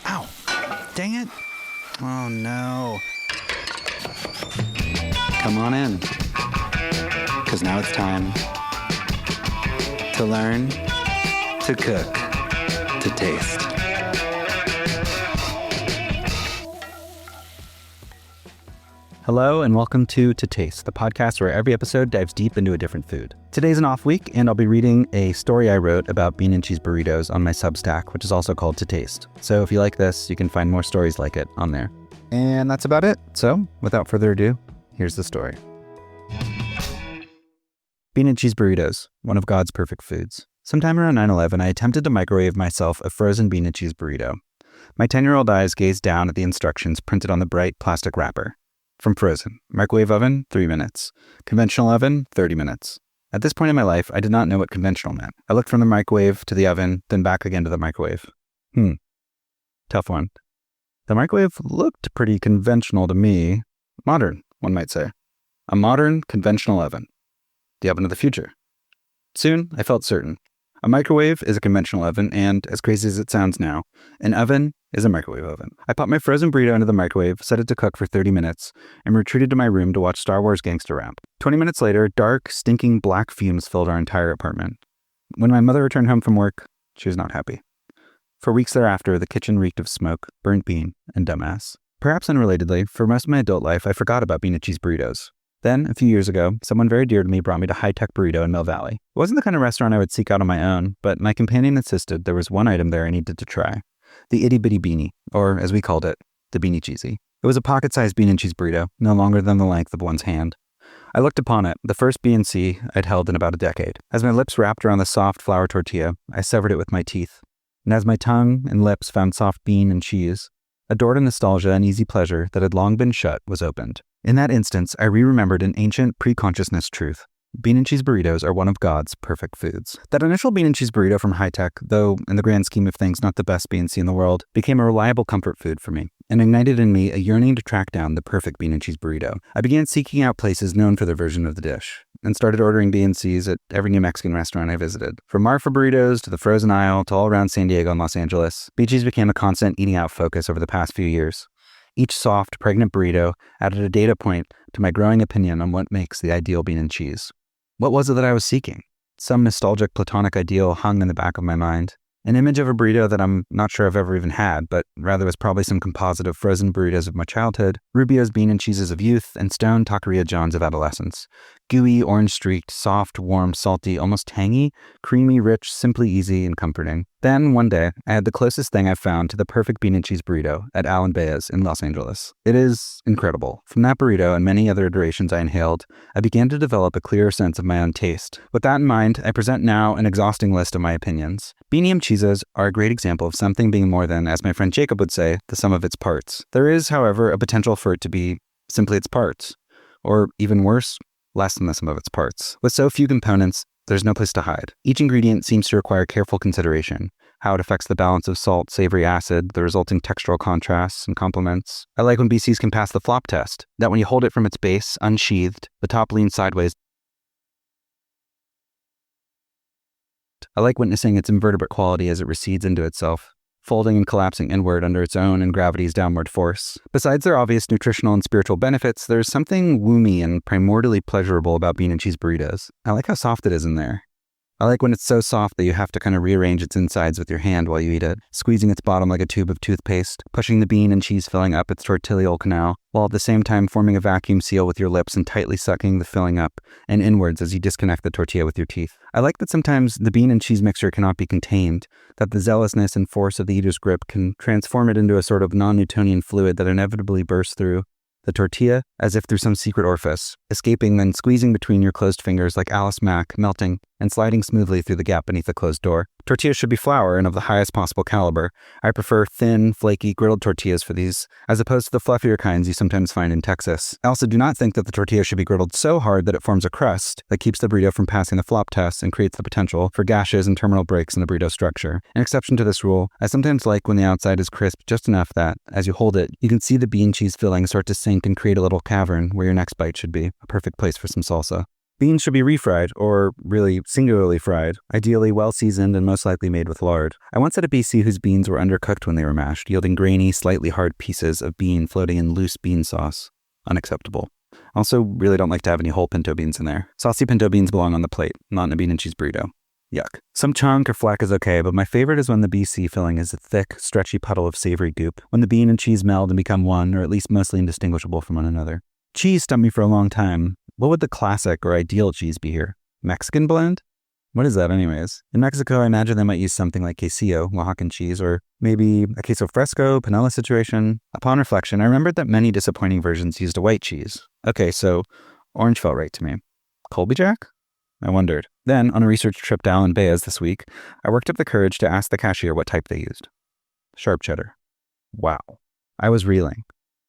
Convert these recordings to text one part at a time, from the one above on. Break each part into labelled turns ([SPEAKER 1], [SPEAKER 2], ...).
[SPEAKER 1] Ow! Dang it! Oh no. Come on in. Because now it's time to learn, to cook, to taste. Hello and welcome to Taste, the podcast where every episode dives deep into a different food. Today's an off week, and I'll be reading a story I wrote about Bean and Cheese Burritos on my Substack, which is also called To Taste. So if you like this, you can find more stories like it on there. And that's about it. So without further ado, here's the story. Bean and Cheese Burritos, one of God's perfect foods. Sometime around 9/11, I attempted to microwave myself a frozen bean and cheese burrito. My 10-year-old eyes gazed down at the instructions printed on the bright plastic wrapper. From frozen, microwave oven, 3 minutes. Conventional oven, 30 minutes. At this point in my life, I did not know what conventional meant. I looked from the microwave to the oven, then back again to the microwave. Tough one. The microwave looked pretty conventional to me. Modern, one might say. A modern, conventional oven. The oven of the future. Soon, I felt certain. A microwave is a conventional oven, and, as crazy as it sounds now, an oven is a microwave oven. I popped my frozen burrito into the microwave, set it to cook for 30 minutes, and retreated to my room to watch Star Wars Gangsta Rap. 20 minutes later, dark, stinking black fumes filled our entire apartment. When my mother returned home from work, she was not happy. For weeks thereafter, the kitchen reeked of smoke, burnt bean, and dumbass. Perhaps unrelatedly, for most of my adult life, I forgot about Bean and Cheese Burritos. Then, a few years ago, someone very dear to me brought me to High Tech Burrito in Mill Valley. It wasn't the kind of restaurant I would seek out on my own, but my companion insisted there was one item there I needed to try. The itty bitty beanie, or as we called it, the beanie cheesy. It was a pocket-sized bean and cheese burrito, no longer than the length of one's hand. I looked upon it, the first B&C I'd held in about a decade. As my lips wrapped around the soft flour tortilla, I severed it with my teeth. And as my tongue and lips found soft bean and cheese, a door to nostalgia and easy pleasure that had long been shut was opened. In that instance, I re-remembered an ancient pre-consciousness truth. Bean and cheese burritos are one of God's perfect foods. That initial bean and cheese burrito from High Tech, though in the grand scheme of things not the best B&C in the world, became a reliable comfort food for me and ignited in me a yearning to track down the perfect bean and cheese burrito. I began seeking out places known for their version of the dish and started ordering B&Cs at every New Mexican restaurant I visited. From Marfa Burritos to the Frozen Isle to all around San Diego and Los Angeles, B&Cs became a constant eating out focus over the past few years. Each soft, pregnant burrito added a data point to my growing opinion on what makes the ideal bean and cheese. What was it that I was seeking? Some nostalgic platonic ideal hung in the back of my mind. An image of a burrito that I'm not sure I've ever even had, but rather was probably some composite of frozen burritos of my childhood, Rubio's bean and cheeses of youth, and Stone Taqueria John's of adolescence. Gooey, orange-streaked, soft, warm, salty, almost tangy, creamy, rich, simply easy, and comforting. Then, one day, I had the closest thing I've found to the perfect bean and cheese burrito at Alan Baez in Los Angeles. It is incredible. From that burrito and many other iterations I inhaled, I began to develop a clearer sense of my own taste. With that in mind, I present now an exhausting list of my opinions. Beanie and cheeses are a great example of something being more than, as my friend Jacob would say, the sum of its parts. There is, however, a potential for it to be simply its parts. Or, even worse, less than the sum of its parts. With so few components, there's no place to hide. Each ingredient seems to require careful consideration, how it affects the balance of salt, savory, acid, the resulting textural contrasts and complements. I like when BCs can pass the flop test, that when you hold it from its base, unsheathed, the top leans sideways. I like witnessing its invertebrate quality as it recedes into itself, folding and collapsing inward under its own and gravity's downward force. Besides their obvious nutritional and spiritual benefits, there's something woomy and primordially pleasurable about bean and cheese burritos. I like how soft it is in there. I like when it's so soft that you have to kind of rearrange its insides with your hand while you eat it, squeezing its bottom like a tube of toothpaste, pushing the bean and cheese filling up its tortillal canal, while at the same time forming a vacuum seal with your lips and tightly sucking the filling up and inwards as you disconnect the tortilla with your teeth. I like that sometimes the bean and cheese mixture cannot be contained, that the zealousness and force of the eater's grip can transform it into a sort of non-Newtonian fluid that inevitably bursts through the tortilla as if through some secret orifice, escaping then squeezing between your closed fingers like Alice Mack, melting and sliding smoothly through the gap beneath the closed door. Tortillas should be flour and of the highest possible caliber. I prefer thin, flaky, griddled tortillas for these, as opposed to the fluffier kinds you sometimes find in Texas. I also do not think that the tortilla should be griddled so hard that it forms a crust that keeps the burrito from passing the flop test and creates the potential for gashes and terminal breaks in the burrito structure. An exception to this rule, I sometimes like when the outside is crisp just enough that, as you hold it, you can see the bean cheese filling start to sink and create a little cavern where your next bite should be, a perfect place for some salsa. Beans should be refried, or really singularly fried, ideally well-seasoned and most likely made with lard. I once had a BC whose beans were undercooked when they were mashed, yielding grainy, slightly hard pieces of bean floating in loose bean sauce. Unacceptable. I also really don't like to have any whole pinto beans in there. Saucy pinto beans belong on the plate, not in a bean and cheese burrito. Yuck. Some chunk or flack is okay, but my favorite is when the BC filling is a thick, stretchy puddle of savory goop, when the bean and cheese meld and become one, or at least mostly indistinguishable from one another. Cheese stumped me for a long time. What would the classic or ideal cheese be here? Mexican blend? What is that anyways? In Mexico, I imagine they might use something like quesillo, Oaxacan cheese, or maybe a queso fresco, panela situation. Upon reflection, I remembered that many disappointing versions used a white cheese. Okay, so orange felt right to me. Colby Jack? I wondered. Then, on a research trip to Alan Baez this week, I worked up the courage to ask the cashier what type they used. Sharp cheddar. Wow. I was reeling.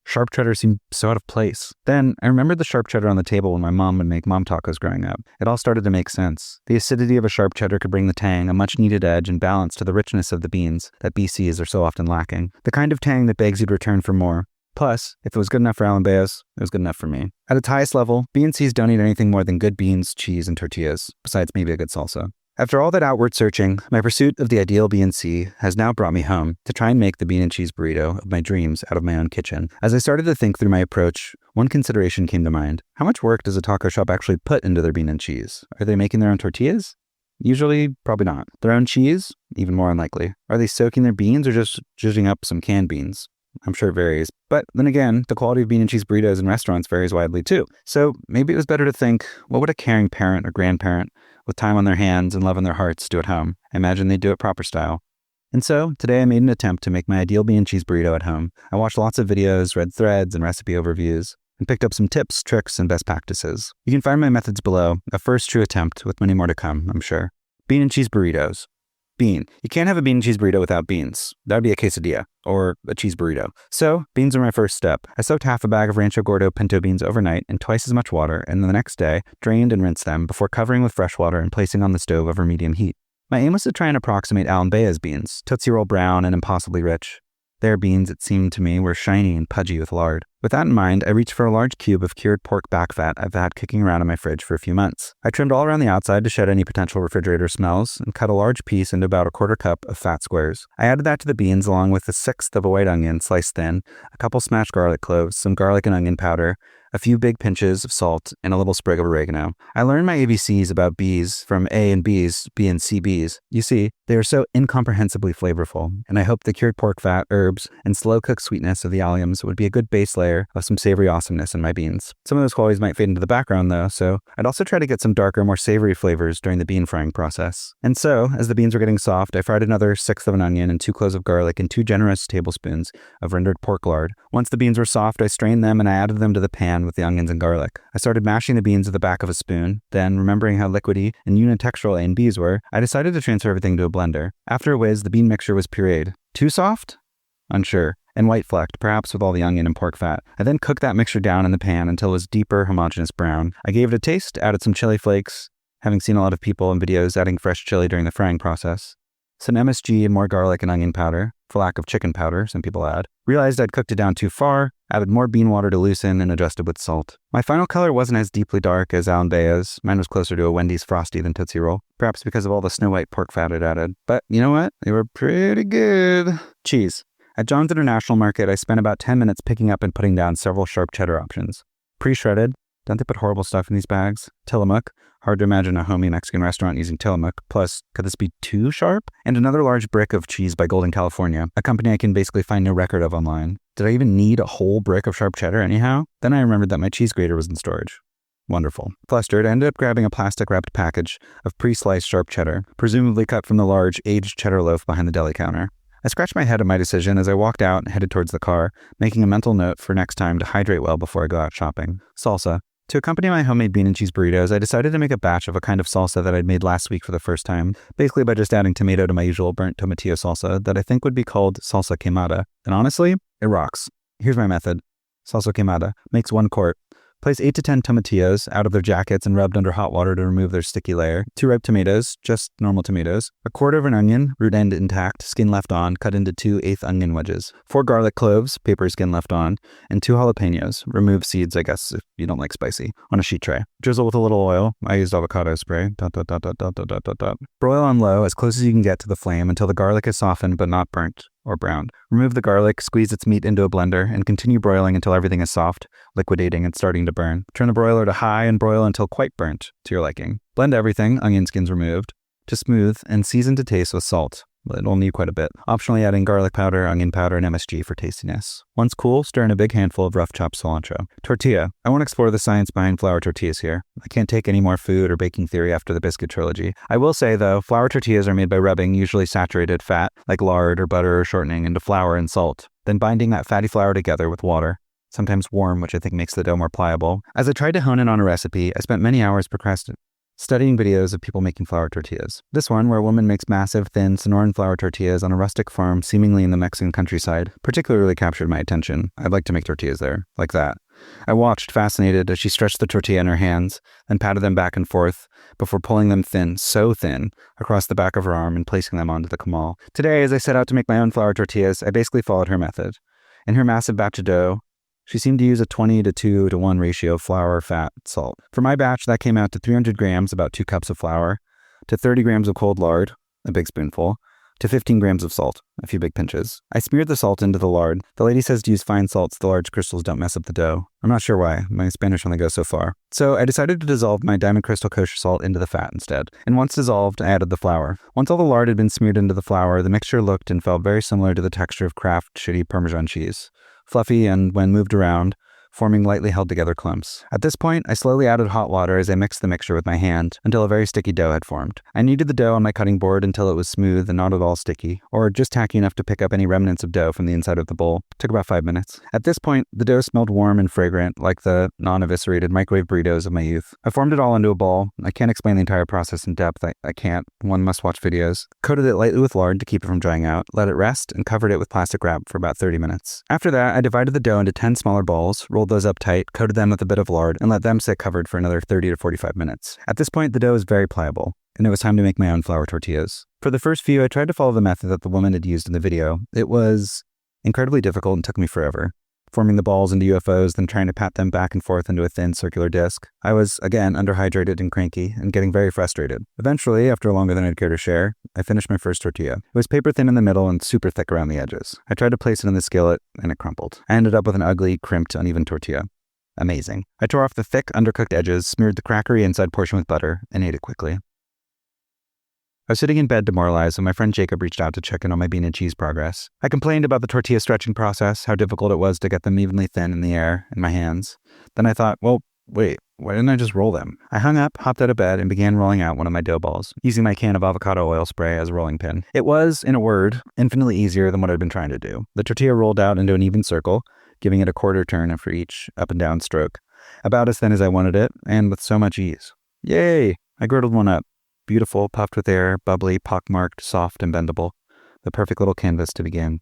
[SPEAKER 1] Sharp cheddar seemed so out of place. Then, I remembered the sharp cheddar on the table when my mom would make mom tacos growing up. It all started to make sense. The acidity of a sharp cheddar could bring the tang, a much-needed edge and balance to the richness of the beans that BCs are so often lacking. The kind of tang that begs you'd return for more. Plus, if it was good enough for Alan Baez, it was good enough for me. At its highest level, B&Cs don't eat anything more than good beans, cheese, and tortillas, besides maybe a good salsa. After all that outward searching, my pursuit of the ideal B&C has now brought me home to try and make the bean and cheese burrito of my dreams out of my own kitchen. As I started to think through my approach, one consideration came to mind. How much work does a taco shop actually put into their bean and cheese? Are they making their own tortillas? Usually, probably not. Their own cheese? Even more unlikely. Are they soaking their beans or just zhuzhing up some canned beans? I'm sure it varies. But then again, the quality of bean and cheese burritos in restaurants varies widely too. So maybe it was better to think, what would a caring parent or grandparent with time on their hands and love in their hearts do at home? I imagine they'd do it proper style. And so today I made an attempt to make my ideal bean and cheese burrito at home. I watched lots of videos, read threads and recipe overviews, and picked up some tips, tricks, and best practices. You can find my methods below, a first true attempt with many more to come, I'm sure. Bean and cheese burritos. Bean. You can't have a bean and cheese burrito without beans. That would be a quesadilla, or a cheese burrito. So, beans are my first step. I soaked half a bag of Rancho Gordo pinto beans overnight in twice as much water, and then the next day, drained and rinsed them before covering with fresh water and placing on the stove over medium heat. My aim was to try and approximate Alan Baez beans, Tootsie Roll brown and impossibly rich. Their beans, it seemed to me, were shiny and pudgy with lard. With that in mind, I reached for a large cube of cured pork back fat I've had kicking around in my fridge for a few months. I trimmed all around the outside to shed any potential refrigerator smells and cut a large piece into about a quarter cup of fat squares. I added that to the beans along with a sixth of a white onion sliced thin, a couple smashed garlic cloves, some garlic and onion powder, a few big pinches of salt, and a little sprig of oregano. I learned my ABCs about bees from A and B's, B and C B's. You see, they are so incomprehensibly flavorful, and I hoped the cured pork fat, herbs, and slow-cooked sweetness of the alliums would be a good base layer of some savory awesomeness in my beans. Some of those qualities might fade into the background though, so I'd also try to get some darker, more savory flavors during the bean frying process. And so, as the beans were getting soft, I fried another sixth of an onion and 2 cloves of garlic and 2 generous tablespoons of rendered pork lard. Once the beans were soft, I strained them and I added them to the pan with the onions and garlic. I started mashing the beans with the back of a spoon. Then, remembering how liquidy and unitextural A and B's were, I decided to transfer everything to a blender. After a whiz, the bean mixture was pureed. Too soft? Unsure. And white flecked, perhaps with all the onion and pork fat. I then cooked that mixture down in the pan until it was deeper, homogeneous brown. I gave it a taste, added some chili flakes, having seen a lot of people in videos adding fresh chili during the frying process. Some MSG and more garlic and onion powder, for lack of chicken powder, some people add. Realized I'd cooked it down too far, added more bean water to loosen, and adjusted with salt. My final color wasn't as deeply dark as Alan Baez. Mine was closer to a Wendy's Frosty than Tootsie Roll, perhaps because of all the snow white pork fat I'd added. But you know what? They were pretty good. Cheese. At John's International Market, I spent about 10 minutes picking up and putting down several sharp cheddar options. Pre-shredded. Don't they put horrible stuff in these bags? Tillamook. Hard to imagine a homey Mexican restaurant using Tillamook. Plus, could this be too sharp? And another large brick of cheese by Golden, California, a company I can basically find no record of online. Did I even need a whole brick of sharp cheddar anyhow? Then I remembered that my cheese grater was in storage. Wonderful. Flustered, I ended up grabbing a plastic-wrapped package of pre-sliced sharp cheddar, presumably cut from the large, aged cheddar loaf behind the deli counter. I scratched my head at my decision as I walked out and headed towards the car, making a mental note for next time to hydrate well before I go out shopping. Salsa. To accompany my homemade bean and cheese burritos, I decided to make a batch of a kind of salsa that I'd made last week for the first time, basically by just adding tomato to my usual burnt tomatillo salsa that I think would be called salsa quemada. And honestly, it rocks. Here's my method. Salsa quemada. Makes 1 quart. Place 8 to 10 tomatillos out of their jackets and rubbed under hot water to remove their sticky layer. 2 ripe tomatoes, just normal tomatoes. A quarter of an onion, root end intact, skin left on, cut into 2 1/8 onion wedges. 4 garlic cloves, paper skin left on, and 2 jalapenos, remove seeds, I guess, if you don't like spicy, on a sheet tray. Drizzle with a little oil. I used avocado spray. Broil on low as close as you can get to the flame until the garlic is softened but not burnt or browned. Remove the garlic, squeeze its meat into a blender, and continue broiling until everything is soft, liquidating, and starting to burn. Turn the broiler to high and broil until quite burnt, to your liking. Blend everything, onion skins removed, to smooth, and season to taste with salt. It'll need quite a bit. Optionally adding garlic powder, onion powder, and MSG for tastiness. Once cool, stir in a big handful of rough chopped cilantro. Tortilla. I won't explore the science behind flour tortillas here. I can't take any more food or baking theory after the biscuit trilogy. I will say, though, flour tortillas are made by rubbing usually saturated fat, like lard or butter or shortening, into flour and salt, then binding that fatty flour together with water, sometimes warm, which I think makes the dough more pliable. As I tried to hone in on a recipe, I spent many hours studying videos of people making flour tortillas. This one, where a woman makes massive, thin Sonoran flour tortillas on a rustic farm seemingly in the Mexican countryside, particularly captured my attention. I'd like to make tortillas there, like that. I watched, fascinated, as she stretched the tortilla in her hands, then patted them back and forth, before pulling them thin, so thin, across the back of her arm and placing them onto the comal. Today, as I set out to make my own flour tortillas, I basically followed her method. In her massive batch of dough, she seemed to use a 20 to 2 to 1 ratio of flour, fat, salt. For my batch, that came out to 300 grams, about 2 cups of flour, to 30 grams of cold lard, a big spoonful, to 15 grams of salt, a few big pinches. I smeared the salt into the lard. The lady says to use fine salt so the large crystals don't mess up the dough. I'm not sure why. My Spanish only goes so far. So I decided to dissolve my Diamond Crystal kosher salt into the fat instead. And once dissolved, I added the flour. Once all the lard had been smeared into the flour, the mixture looked and felt very similar to the texture of Kraft shitty Parmesan cheese. Fluffy and, when moved around, forming lightly held together clumps. At this point, I slowly added hot water as I mixed the mixture with my hand until a very sticky dough had formed. I kneaded the dough on my cutting board until it was smooth and not at all sticky, or just tacky enough to pick up any remnants of dough from the inside of the bowl. It took about 5 minutes. At this point, the dough smelled warm and fragrant, like the non-eviscerated microwave burritos of my youth. I formed it all into a ball. I can't explain the entire process in depth. I can't. One must watch videos. Coated it lightly with lard to keep it from drying out, let it rest, and covered it with plastic wrap for about 30 minutes. After that, I divided the dough into 10 smaller balls, rolled those up tight, coated them with a bit of lard, and let them sit covered for another 30 to 45 minutes. At this point, the dough was very pliable, and it was time to make my own flour tortillas. For the first few, I tried to follow the method that the woman had used in the video. It was incredibly difficult and took me forever. Forming the balls into UFOs, then trying to pat them back and forth into a thin circular disc. I was, again, underhydrated and cranky, and getting very frustrated. Eventually, after longer than I'd care to share, I finished my first tortilla. It was paper thin in the middle and super thick around the edges. I tried to place it in the skillet, and it crumpled. I ended up with an ugly, crimped, uneven tortilla. Amazing. I tore off the thick, undercooked edges, smeared the crackery inside portion with butter, and ate it quickly. I was sitting in bed demoralized when my friend Jacob reached out to check in on my bean and cheese progress. I complained about the tortilla stretching process, how difficult it was to get them evenly thin in the air in my hands. Then I thought, well, wait, why didn't I just roll them? I hung up, hopped out of bed, and began rolling out one of my dough balls, using my can of avocado oil spray as a rolling pin. It was, in a word, infinitely easier than what I'd been trying to do. The tortilla rolled out into an even circle, giving it a quarter turn after each up and down stroke, about as thin as I wanted it, and with so much ease. Yay! I girdled one up. Beautiful, puffed with air, bubbly, pockmarked, soft, and bendable. The perfect little canvas to begin.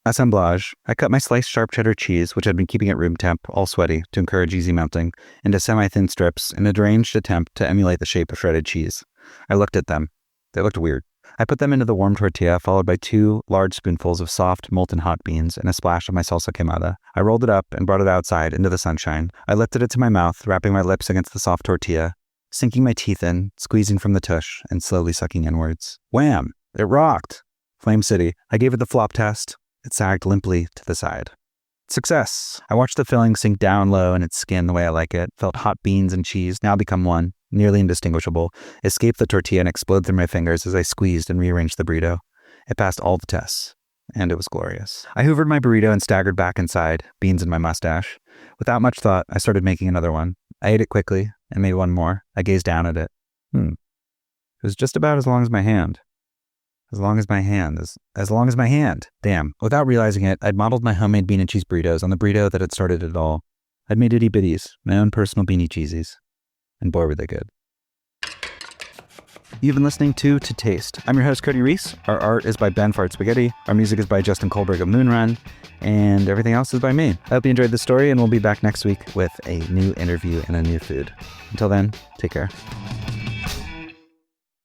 [SPEAKER 1] Assemblage. I cut my sliced sharp cheddar cheese, which I'd been keeping at room temp, all sweaty, to encourage easy melting, into semi-thin strips in a deranged attempt to emulate the shape of shredded cheese. I looked at them. They looked weird. I put them into the warm tortilla, followed by 2 large spoonfuls of soft, molten hot beans and a splash of my salsa quemada. I rolled it up and brought it outside into the sunshine. I lifted it to my mouth, wrapping my lips against the soft tortilla, sinking my teeth in, squeezing from the tush, and slowly sucking inwards. Wham! It rocked! Flame City. I gave it the flop test. It sagged limply to the side. Success! I watched the filling sink down low in its skin the way I like it, felt hot beans and cheese, now become one, nearly indistinguishable, escape the tortilla and explode through my fingers as I squeezed and rearranged the burrito. It passed all the tests, and it was glorious. I hoovered my burrito and staggered back inside, beans in my mustache. Without much thought, I started making another one. I ate it quickly and made one more. I gazed down at it. It was just about as long as my hand. As long as my hand. Damn. Without realizing it, I'd modeled my homemade bean and cheese burritos on the burrito that had started it all. I'd made itty bitties, my own personal beanie cheesies. And boy, were they good. You've been listening to Taste. I'm your host, Cody Reiss. Our art is by Ben Fart Spaghetti. Our music is by Justin Kohlberg of Moonrun. And everything else is by me. I hope you enjoyed the story, and we'll be back next week with a new interview and a new food. Until then, take care.